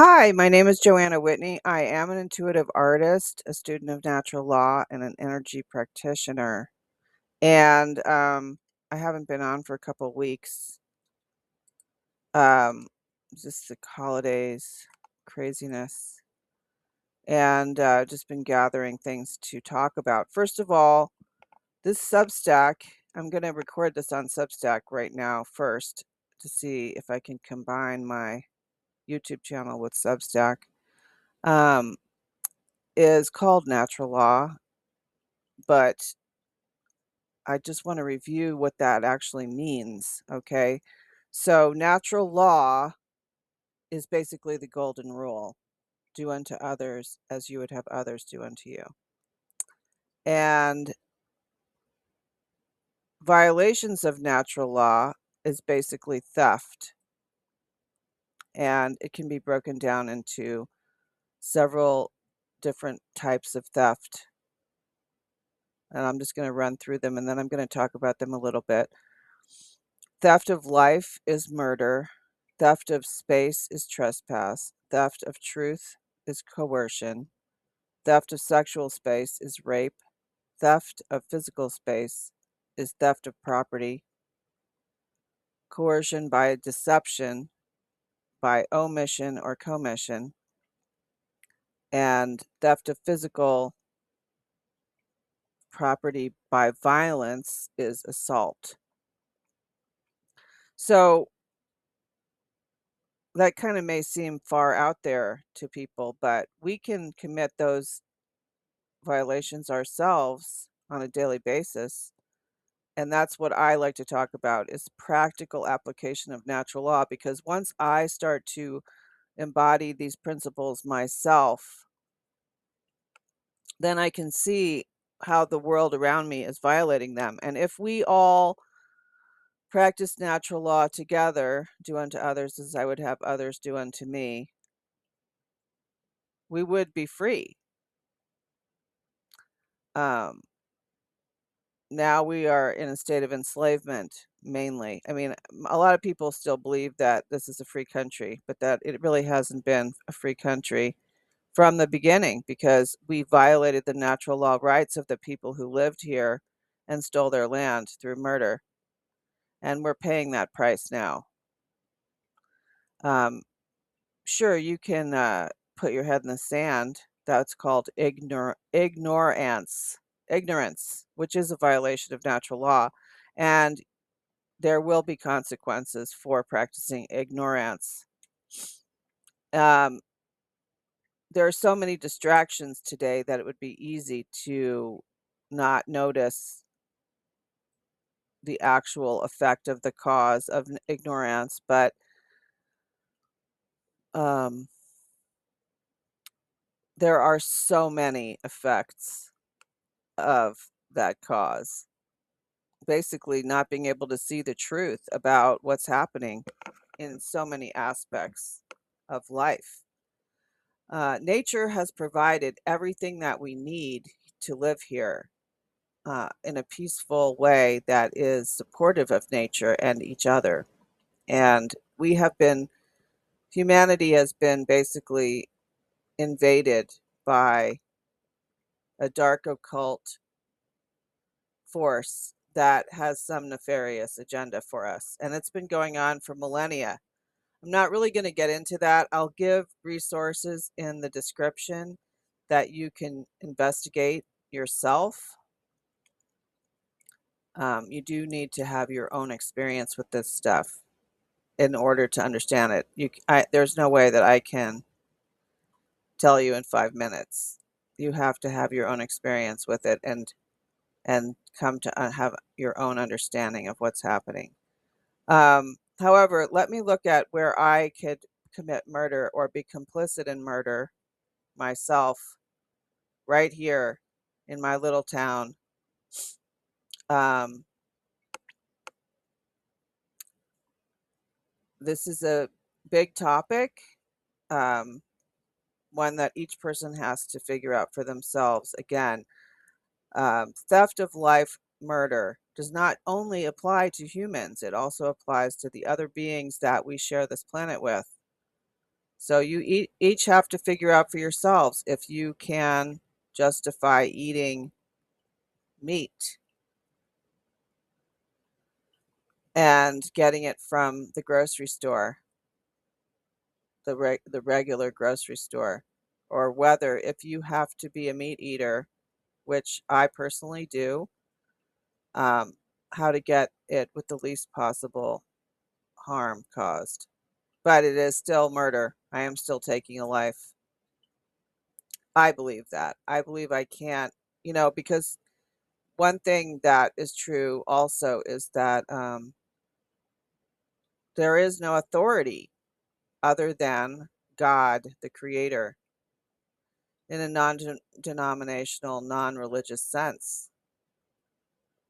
Hi, my name is Joanna Whitney. I am an intuitive artist, a student of natural law, and an energy practitioner. And I haven't been on for a couple of weeks. Um, just the holidays, craziness, and just been gathering things to talk about. First of all, this Substack, I'm going to record this on Substack right now first to see if I can combine my YouTube channel with Substack. Um, is called Natural Law, but I just want to review what that actually means, okay? So, natural law is basically the golden rule: do unto others as you would have others do unto you. And violations of natural law is basically theft, and it can be broken down into several different types of theft. And I'm just going to run through them and then I'm going to talk about them a little bit. Theft of life is murder. Theft of space is trespass. Theft of truth is coercion. Theft of sexual space is rape. Theft of physical space is theft of property. Coercion by deception, by omission or commission. And theft of physical property by violence is assault. So that kind of may seem far out there to people, but we can commit those violations ourselves on a daily basis. And that's what I like to talk about is practical application of natural law, because once I start to embody these principles myself, then I can see how the world around me is violating them. And if we all practice natural law together, do unto others as I would have others do unto me, we would be free. Um, Now we are in a state of enslavement mainly. I mean, a lot of people still believe that this is a free country, but that it really hasn't been a free country from the beginning, because we violated the natural law rights of the people who lived here and stole their land through murder. And we're paying that price now. Um, sure, you can put your head in the sand. That's called ignorance, which is a violation of natural law. And there will be consequences for practicing ignorance. There are so many distractions today that it would be easy to not notice the actual effect of the cause of ignorance, but um, there are so many effects of that cause. Basically, not being able to see the truth about what's happening in so many aspects of life. Nature has provided everything that we need to live here in a peaceful way that is supportive of nature and each other. And humanity has been basically invaded by a dark occult force that has some nefarious agenda for us. And it's been going on for millennia. I'm not really going to get into that. I'll give resources in the description that you can investigate yourself. You do need to have your own experience with this stuff in order to understand it. There's no way that I can tell you in 5 minutes. You have to have your own experience with it and come to have your own understanding of what's happening. However, let me look at where I could commit murder or be complicit in murder myself right here in my little town. Um, this is a big topic, um, one that each person has to figure out for themselves. Again, theft of life, murder does not only apply to humans, it also applies to the other beings that we share this planet with. So you each have to figure out for yourselves if you can justify eating meat and getting it from the grocery store, the regular grocery store, or whether if you have to be a meat eater, which I personally do, um, how to get it with the least possible harm caused. But it is still murder. I am still taking a life. I believe that. I believe I can't, because one thing that is true also is that there is no authority other than God, the Creator, in a non denominational, non religious sense.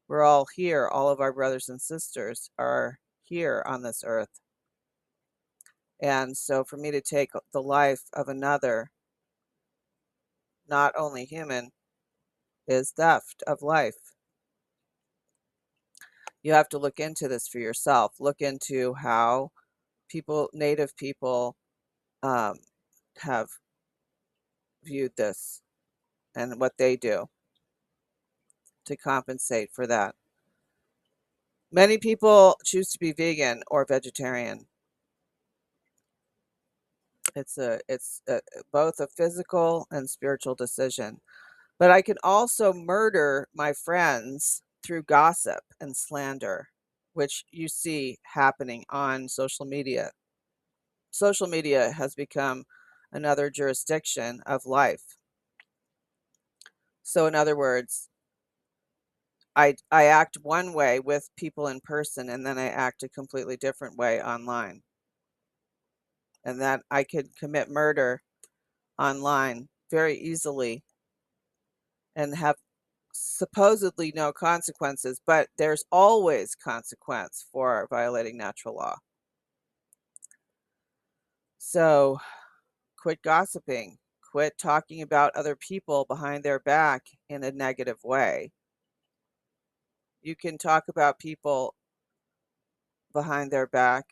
We're all here. All of our brothers and sisters are here on this earth. And so for me to take the life of another, not only human, is theft of life. You have to look into this for yourself. Look into how native people, um, have viewed this and what they do to compensate for that. Many people choose to be vegan or vegetarian. It's both a physical and spiritual decision. But I can also murder my friends through gossip and slander, which you see happening on social media. Social media has become another jurisdiction of life. So in other words, I act one way with people in person, and then I act a completely different way online. And that I could commit murder online very easily and have supposedly no consequences, but there's always consequence for violating natural law. So quit gossiping, quit talking about other people behind their back in a negative way. You can talk about people behind their back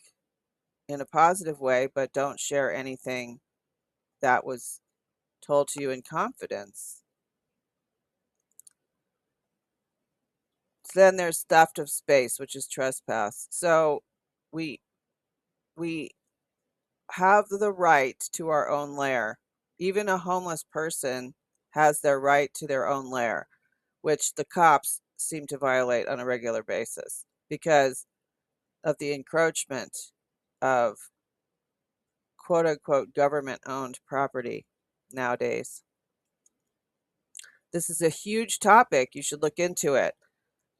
in a positive way, but don't share anything that was told to you in confidence. So then there's theft of space, which is trespass. So we we have the right to our own lair. Even a homeless person has their right to their own lair, which the cops seem to violate on a regular basis because of the encroachment of quote unquote government owned property nowadays. This is a huge topic. You should look into it.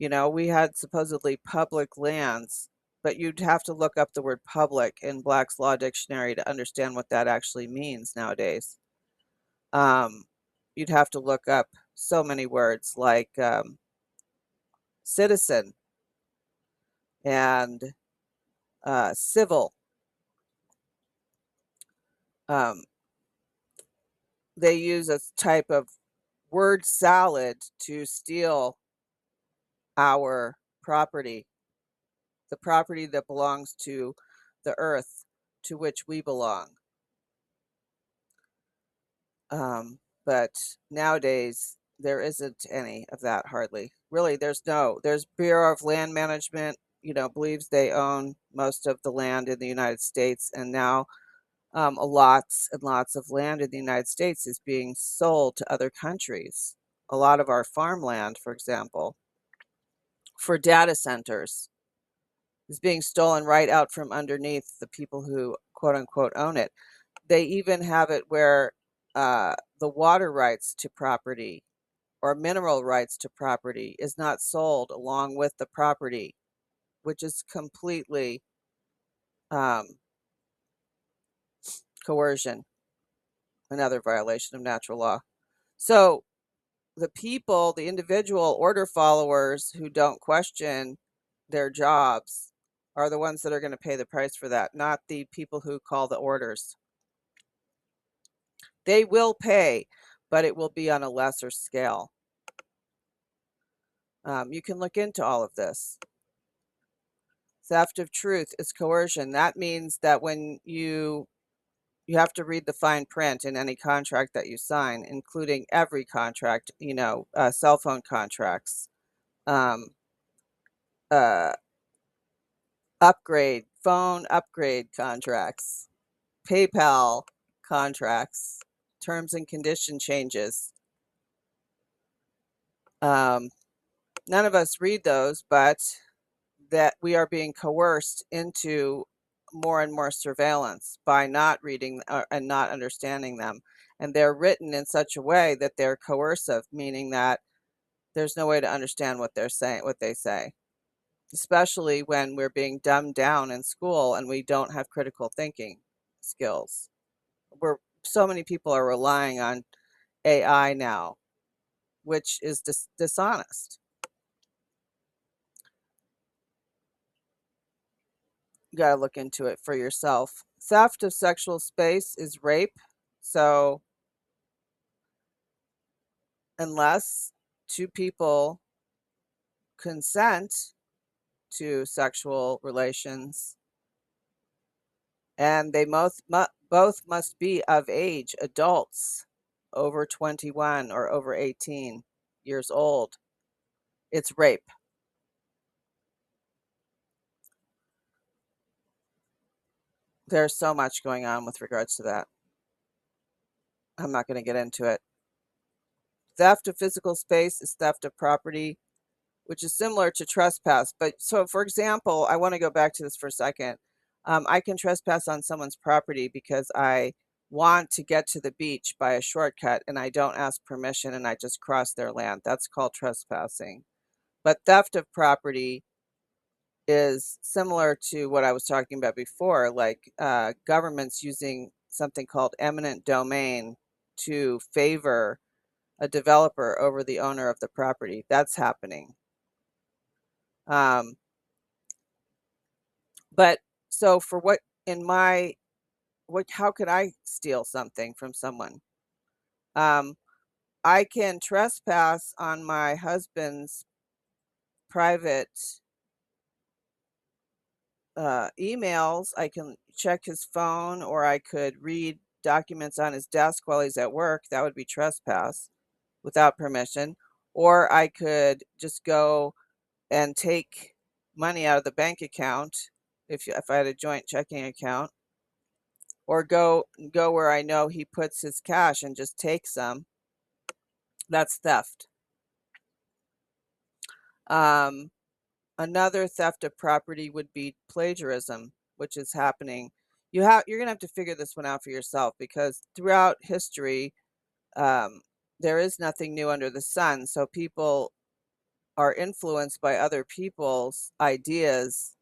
We had supposedly public lands, but you'd have to look up the word public in Black's Law Dictionary to understand what that actually means nowadays. Um, you'd have to look up so many words like citizen and civil. Um, they use a type of word salad to steal our property, the property that belongs to the earth to which we belong. But nowadays, there isn't any of that hardly. Really, there's Bureau of Land Management, believes they own most of the land in the United States. And now lots and lots of land in the United States is being sold to other countries. A lot of our farmland, for example, for data centers is being stolen right out from underneath the people who quote unquote own it. They even have it where the water rights to property or mineral rights to property is not sold along with the property, which is completely um, coercion, another violation of natural law. So the people, the individual order followers who don't question their jobs are the ones that are going to pay the price for that, not the people who call the orders. They will pay, but it will be on a lesser scale. You can look into all of this. Theft of truth is coercion. That means that when you you have to read the fine print in any contract that you sign, including every contract, cell phone contracts, um, uh, phone upgrade contracts, PayPal contracts, terms and condition changes. None of us read those, but that we are being coerced into more and more surveillance by not reading and not understanding them. And they're written in such a way that they're coercive, meaning that there's no way to understand what they're saying, what they say, especially when we're being dumbed down in school and we don't have critical thinking skills. So many people are relying on AI now, which is dishonest. You got to look into it for yourself. Theft of sexual space is rape. So, unless two people consent to sexual relations and they both must be of age, adults, over 21 or over 18 years old, it's rape. There's so much going on with regards to that. I'm not going to get into it. Theft of physical space is theft of property, which is similar to trespass. But so, for example, I want to go back to this for a second. I can trespass on someone's property because I want to get to the beach by a shortcut and I don't ask permission and I just cross their land. That's called trespassing. But theft of property is similar to what I was talking about before, like governments using something called eminent domain to favor a developer over the owner of the property. That's happening. Um, but so for what in my how could I steal something from someone? Um, I can trespass on my husband's private emails. I can check his phone, or I could read documents on his desk while he's at work. That would be trespass without permission. Or I could just go and take money out of the bank account if I had a joint checking account, or go where I know he puts his cash and just take some. That's theft. Um, Another theft of property would be plagiarism, which is happening. You're gonna have to figure this one out for yourself, because throughout history, um, there is nothing new under the sun. So people are influenced by other people's ideas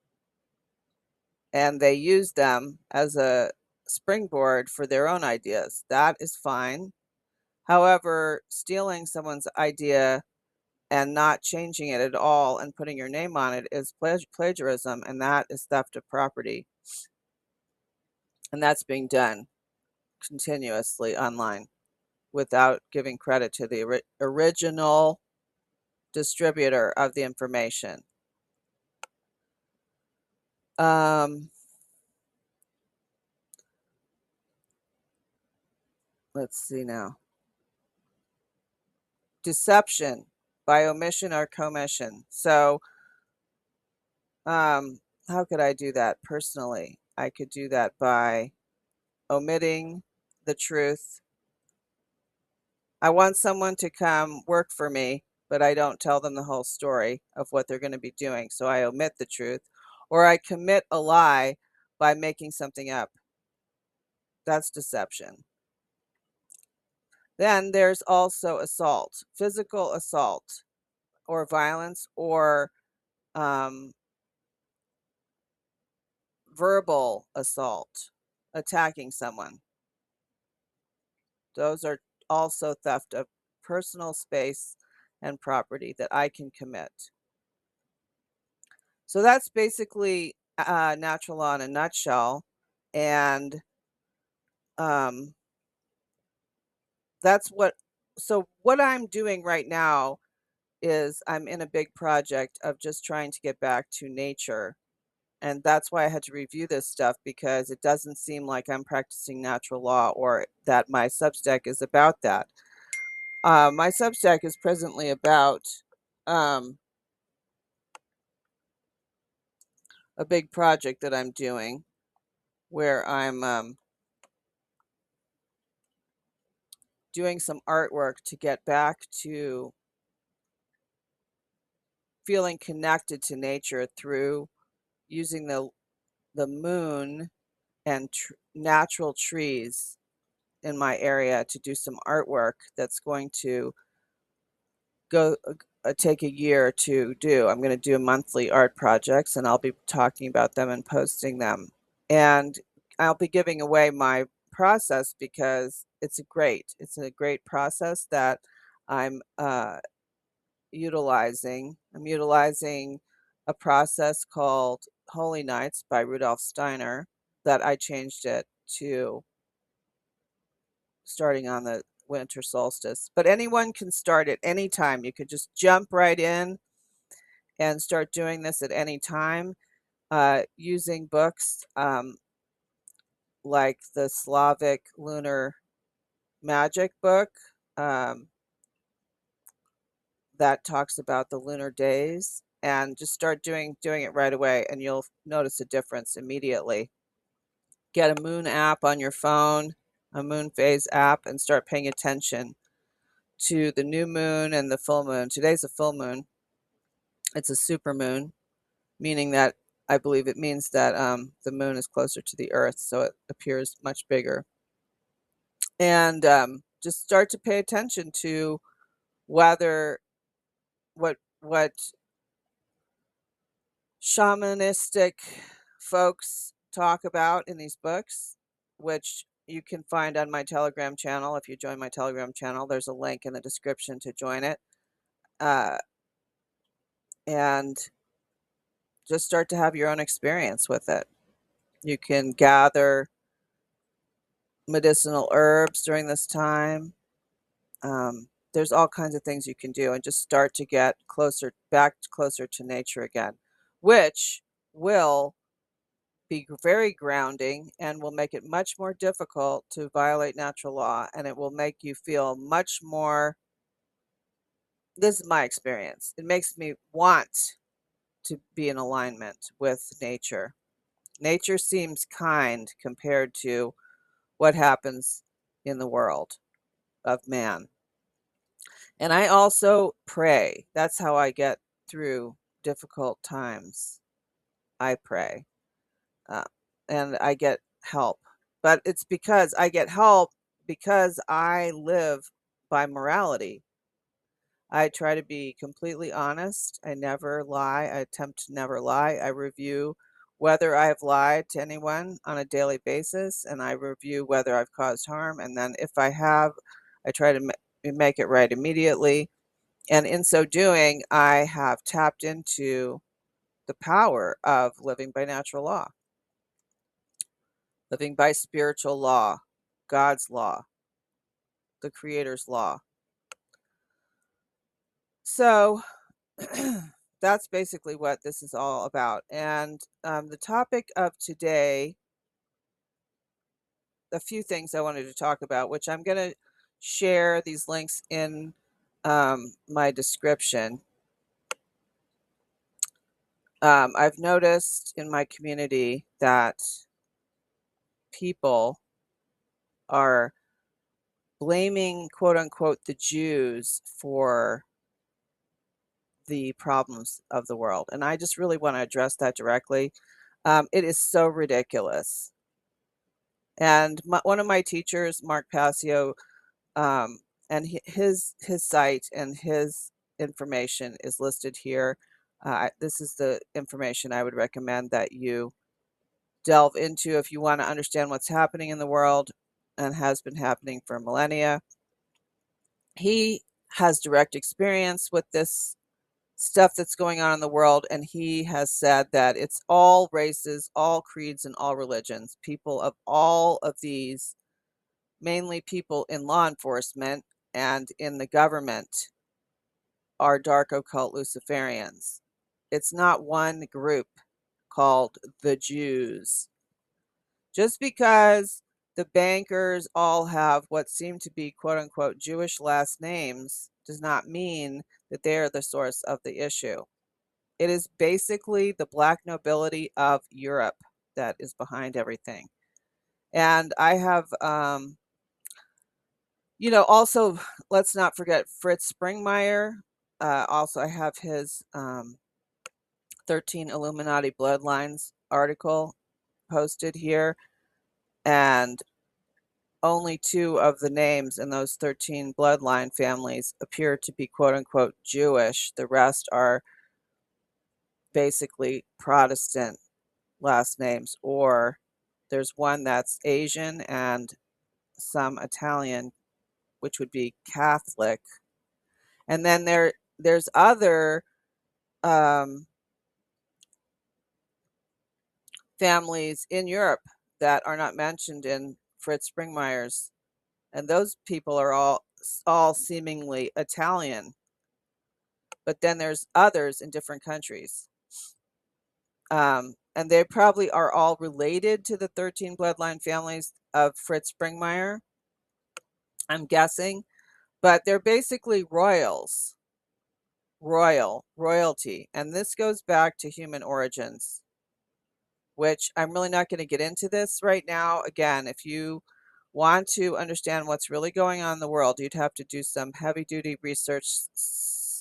and they use them as a springboard for their own ideas. That is fine. However, stealing someone's idea and not changing it at all and putting your name on it is plagiarism, and that is theft of property. And that's being done continuously online without giving credit to the original distributor of the information. Let's see now. Deception by omission or commission. So, how could I do that personally? I could do that by omitting the truth. I want someone to come work for me, but I don't tell them the whole story of what they're going to be doing. So I omit the truth, or I commit a lie by making something up. That's deception. Then there's also assault, physical assault or violence, or um, verbal assault, attacking someone. Those are also theft of personal space and property that I can commit. So that's basically natural law in a nutshell. And um, that's what I'm doing right now is I'm in a big project of just trying to get back to nature And that's why I had to review this stuff, because it doesn't seem like I'm practicing natural law or that my Substack is about that. My Substack is presently about a big project that I'm doing, where I'm doing some artwork to get back to feeling connected to nature through using the moon and natural trees in my area to do some artwork that's going to go take a year to do. I'm going to do monthly art projects, and I'll be talking about them and posting them. And I'll be giving away my process because it's a great process that I'm utilizing. I'm utilizing a process called Holy Nights by Rudolf Steiner that I changed it to starting on the winter solstice. But anyone can start at any time. You could just jump right in and start doing this at any time, using books like the Slavic Lunar Magic book that talks about the lunar days, and just start doing it right away, and you'll notice a difference immediately. Get a moon app on your phone, a moon phase app, and start paying attention to the new moon and the full moon. Today's a full moon. It's a super moon, meaning that I believe it means that the moon is closer to the earth, so it appears much bigger. And just start to pay attention to whether what shamanistic folks talk about in these books, which you can find on my Telegram channel. If you join my Telegram channel, there's a link in the description to join it. And just start to have your own experience with it. You can gather medicinal herbs during this time. There's all kinds of things you can do, and just start to get back closer to nature again, which will be very grounding and will make it much more difficult to violate natural law, and it will make you feel much more. This is my experience. It makes me want to be in alignment with nature. Nature seems kind compared to what happens in the world of man. And I also pray. That's how I get through difficult times. I pray. Uh, and I get help. But it's because I get help because I live by morality. I try to be completely honest. I never lie. I attempt to never lie. I review whether I have lied to anyone on a daily basis, and I review whether I've caused harm. And then if I have, I try to make it right immediately. And in so doing, I have tapped into the power of living by natural law, living by spiritual law, God's law, the Creator's law. So that's basically what this is all about. And the topic of today, a few things I wanted to talk about, which I'm going to share these links in my description. I've noticed in my community that people are blaming, quote unquote, the Jews for the problems of the world. And I just really want to address that directly. It is so ridiculous. And one of my teachers, Mark Passio, and his site and his information is listed here. This is the information I would recommend that you delve into if you want to understand what's happening in the world and has been happening for millennia. He has direct experience with this stuff that's going on in the world, and he has said that it's all races, all creeds, and all religions. People of all of these, mainly people in law enforcement and in the government, are dark occult Luciferians. It's not one group called the Jews. Just because the bankers all have what seem to be quote unquote Jewish last names does not mean that they are the source of the issue. It is basically the black nobility of Europe that is behind everything. And I have, also, let's not forget Fritz Springmeier. Also, I have his 13 Illuminati Bloodlines article posted here. And only 2 of the names in those 13 bloodline families appear to be quote unquote Jewish. The rest are basically Protestant last names, or there's one that's Asian and some Italian, which would be Catholic. And then there's other families in Europe that are not mentioned in Fritz Springmeier's, and those people are all seemingly Italian. But then there's others in different countries. And they probably are all related to the 13 bloodline families of Fritz Springmeier, I'm guessing. But they're basically royalty. And this goes back to human origins, which I'm really not going to get into this right now. Again, if you want to understand what's really going on in the world, you'd have to do some heavy-duty research,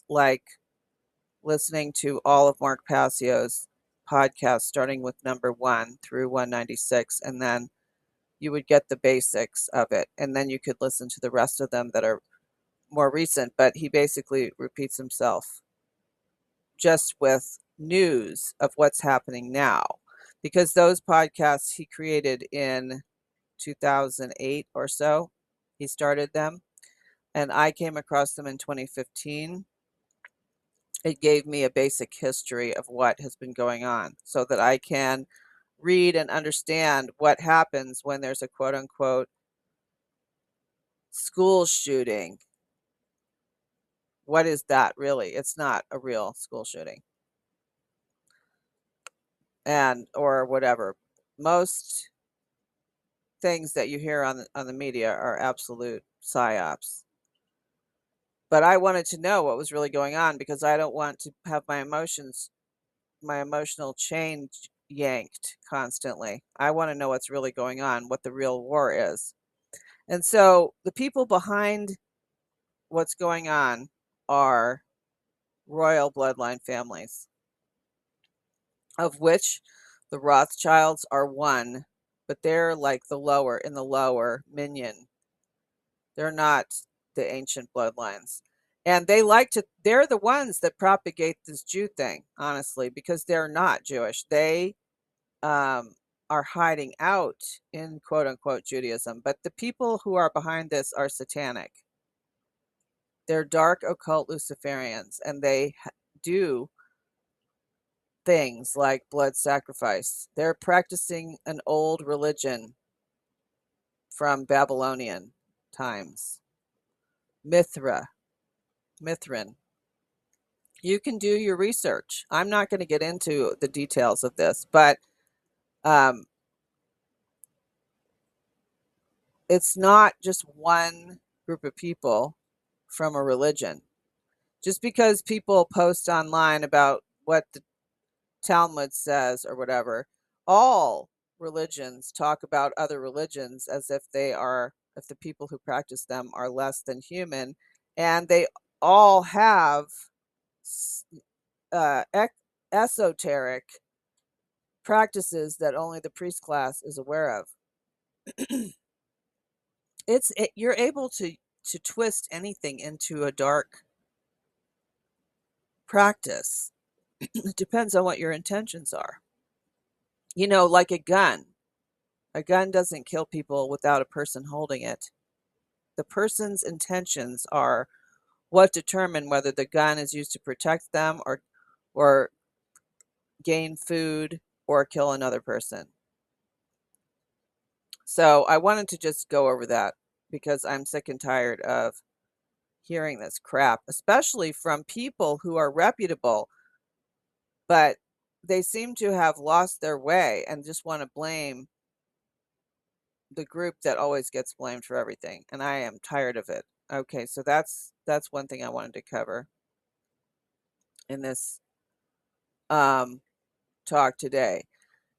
like listening to all of Mark Passio's podcasts, starting with number 1 through 196, and then you would get the basics of it. And then you could listen to the rest of them that are more recent, but he basically repeats himself just with news of what's happening now, because those podcasts he created in 2008 or so. He started them, and I came across them in 2015. It gave me a basic history of what has been going on so that I can read and understand what happens when there's a quote unquote school shooting. What is that really? It's not a real school shooting. Or whatever. Most things that you hear on the media are absolute psyops. But I wanted to know what was really going on, because I don't want to have my emotional chain yanked constantly. I want to know what's really going on, what the real war is. And so the people behind what's going on are royal bloodline families, of which the Rothschilds are one, but they're like the lower minion. They're not the ancient bloodlines. And they're the ones that propagate this Jew thing, honestly, because they're not Jewish. They are hiding out in quote unquote Judaism. But the people who are behind this are satanic. They're dark occult Luciferians, and they do things like blood sacrifice. They're practicing an old religion from Babylonian times. Mithrin. You can do your research. I'm not going to get into the details of this, but it's not just one group of people from a religion. Just because people post online about what the Talmud says or whatever, all religions talk about other religions as if if the people who practice them are less than human, and they all have esoteric practices that only the priest class is aware of. You're able to twist anything into a dark practice. It depends on what your intentions are. Like a gun. A gun doesn't kill people without a person holding it. The person's intentions are what determine whether the gun is used to protect them or gain food or kill another person. So I wanted to just go over that because I'm sick and tired of hearing this crap, especially from people who are reputable, but they seem to have lost their way and just want to blame the group that always gets blamed for everything, and I am tired of it. Okay, so that's one thing I wanted to cover in this talk today.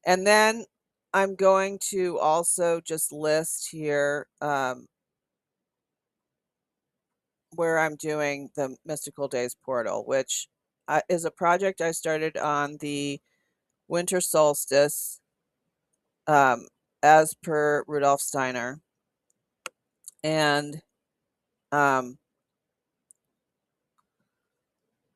And then I'm going to also just list here where I'm doing the Mystical Days portal, which is a project I started on the winter solstice, as per Rudolf Steiner. And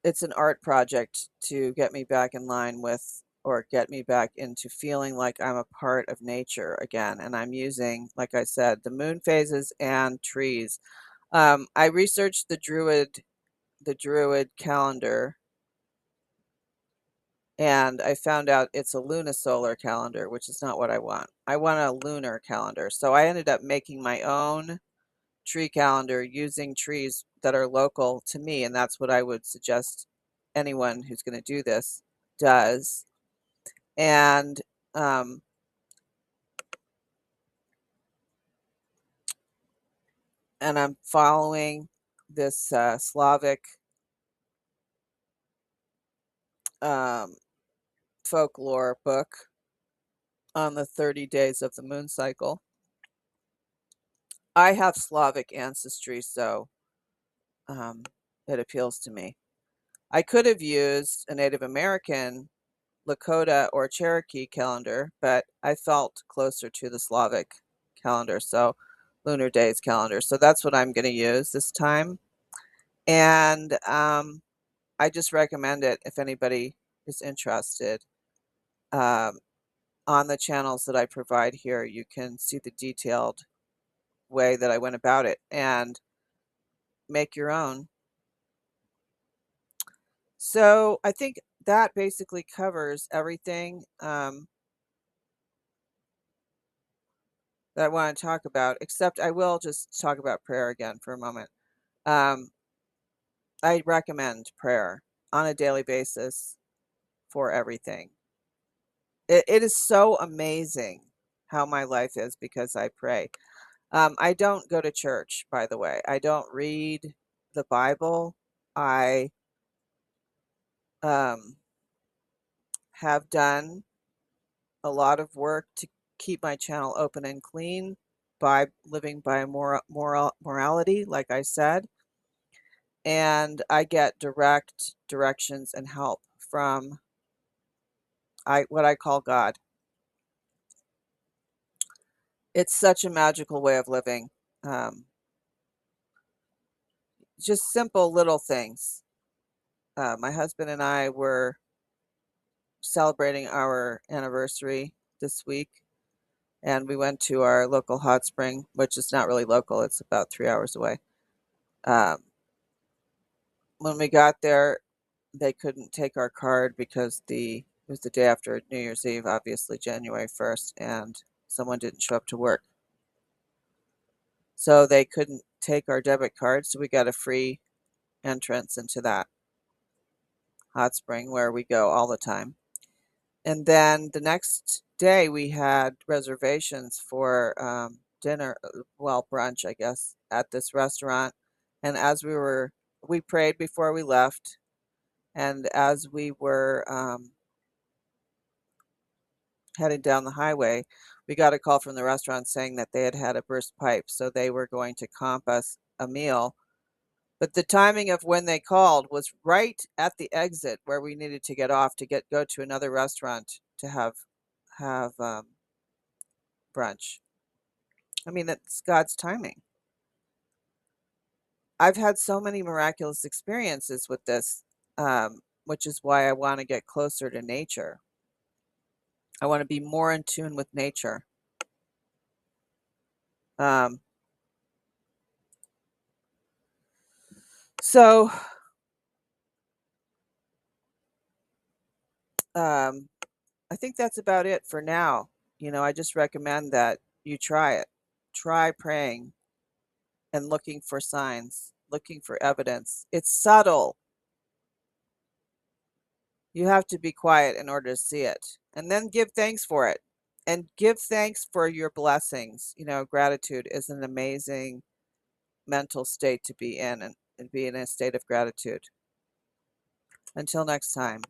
it's an art project to get me back in line with, or get me back into feeling like I'm a part of nature again. And I'm using, like I said, the moon phases and trees. I researched the Druid calendar, and I found out it's a lunisolar calendar, which is not what I want. I want a lunar calendar. So I ended up making my own tree calendar using trees that are local to me, and that's what I would suggest anyone who's going to do this does. And I'm following this Slavic folklore book on the 30 days of the moon cycle. I have Slavic ancestry, so it appeals to me. I could have used a Native American Lakota or Cherokee calendar, but I felt closer to the Slavic calendar, so Lunar Days calendar. So that's what I'm going to use this time. And I just recommend it if anybody is interested. On the channels that I provide here, you can see the detailed way that I went about it and make your own. So I think that basically covers everything that I want to talk about, except I will just talk about prayer again for a moment. I recommend prayer on a daily basis for everything. It is so amazing how my life is because I pray. I don't go to church, by the way. I don't read the Bible. I have done a lot of work to keep my channel open and clean by living by morality, like I said. And I get direct directions and help from what I call God. It's such a magical way of living. Just simple little things. My husband and I were celebrating our anniversary this week, and we went to our local hot spring, which is not really local. It's about 3 hours away. When we got there, they couldn't take our card because it was the day after New Year's Eve, obviously January 1st, and someone didn't show up to work. So they couldn't take our debit card, so we got a free entrance into that hot spring where we go all the time. And then the next day we had reservations for dinner, well, brunch, I guess, at this restaurant. And as we prayed before we left, and as we were heading down the highway, we got a call from the restaurant saying that they had a burst pipe, so they were going to comp us a meal. But the timing of when they called was right at the exit where we needed to get off to go to another restaurant to have brunch. I mean, it's God's timing. I've had so many miraculous experiences with this, which is why I want to get closer to nature. I want to be more in tune with nature. So I think that's about it for now. I just recommend that you try it. Try praying and looking for signs, looking for evidence. It's subtle. You have to be quiet in order to see it, and then give thanks for it, and give thanks for your blessings. Gratitude is an amazing mental state to be in, and be in a state of gratitude. Until next time.